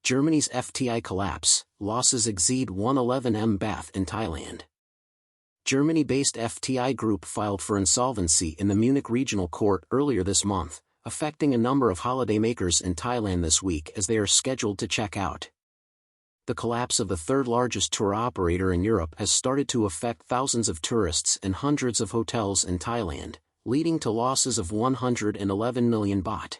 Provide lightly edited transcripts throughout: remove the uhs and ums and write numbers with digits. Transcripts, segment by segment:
Germany's FTI collapse, losses exceed 111 Baht in Thailand. Germany-based FTI Group filed for insolvency in the Munich Regional Court earlier this month, affecting a number of holidaymakers in Thailand this week as they are scheduled to check out. The collapse of the third-largest tour operator in Europe has started to affect thousands of tourists and hundreds of hotels in Thailand, leading to losses of 111 million baht.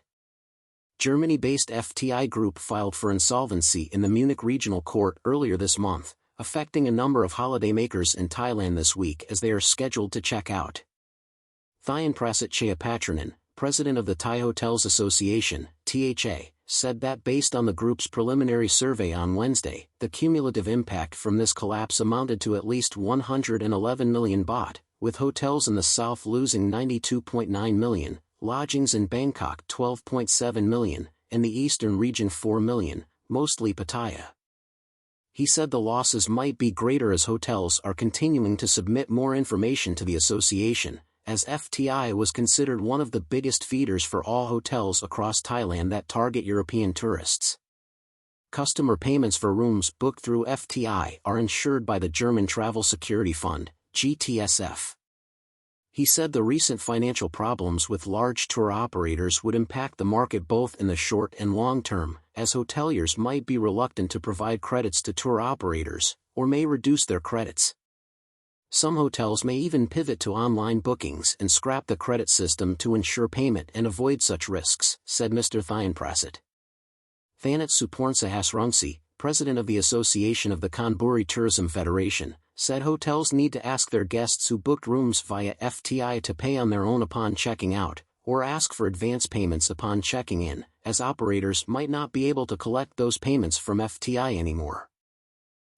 Germany-based FTI Group filed for insolvency in the Munich Regional Court earlier this month, affecting a number of holidaymakers in Thailand this week as they are scheduled to check out. Thailand Chayapatranan, president of the Thai Hotels Association, THA, said that based on the group's preliminary survey on Wednesday, the cumulative impact from this collapse amounted to at least 111 million baht, with hotels in the south losing 92.9 million, lodgings in Bangkok 12.7 million, and the eastern region 4 million, mostly Pattaya. He said the losses might be greater as hotels are continuing to submit more information to the association, as FTI was considered one of the biggest feeders for all hotels across Thailand that target European tourists. Customer payments for rooms booked through FTI are insured by the German Travel Security Fund, GTSF. He said the recent financial problems with large tour operators would impact the market both in the short and long term, as hoteliers might be reluctant to provide credits to tour operators, or may reduce their credits. Some hotels may even pivot to online bookings and scrap the credit system to ensure payment and avoid such risks, said Mr. Thailand. Thanat Supornsahasrangsi, president of the Association of the Chonburi Tourism Federation, said hotels need to ask their guests who booked rooms via FTI to pay on their own upon checking out, or ask for advance payments upon checking in, as operators might not be able to collect those payments from FTI anymore.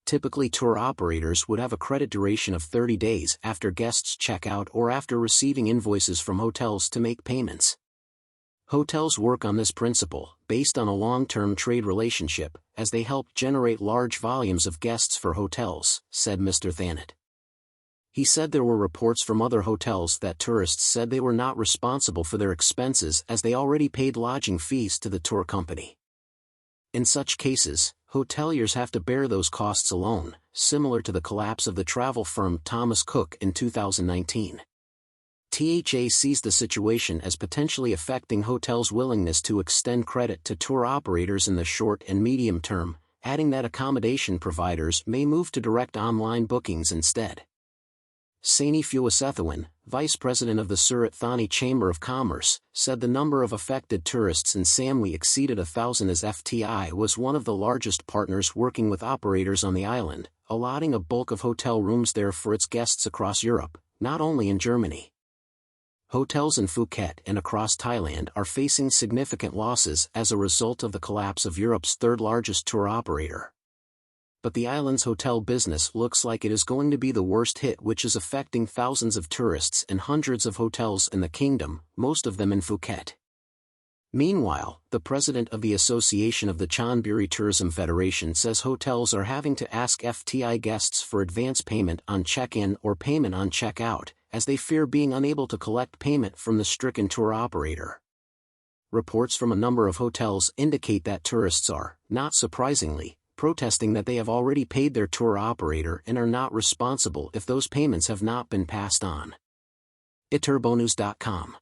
Typically tour operators would have a credit duration of 30 days after guests check out or after receiving invoices from hotels to make payments. Hotels work on this principle, based on a long-term trade relationship, as they help generate large volumes of guests for hotels, said Mr. Thanat. He said there were reports from other hotels that tourists said they were not responsible for their expenses as they already paid lodging fees to the tour company. In such cases, hoteliers have to bear those costs alone, similar to the collapse of the travel firm Thomas Cook in 2019. THA sees the situation as potentially affecting hotels' willingness to extend credit to tour operators in the short and medium term, adding that accommodation providers may move to direct online bookings instead. Saini Fuasethawan, vice president of the Surat Thani Chamber of Commerce, said the number of affected tourists in Samui exceeded 1,000 as FTI was one of the largest partners working with operators on the island, allotting a bulk of hotel rooms there for its guests across Europe, not only in Germany. Hotels in Phuket and across Thailand are facing significant losses as a result of the collapse of Europe's third-largest tour operator. But the island's hotel business looks like it is going to be the worst hit, which is affecting thousands of tourists and hundreds of hotels in the kingdom, most of them in Phuket. Meanwhile, the president of the Association of the Chonburi Tourism Federation says hotels are having to ask FTI guests for advance payment on check-in or payment on check-out, as they fear being unable to collect payment from the stricken tour operator. Reports from a number of hotels indicate that tourists are, not surprisingly, protesting that they have already paid their tour operator and are not responsible if those payments have not been passed on. iturbonus.com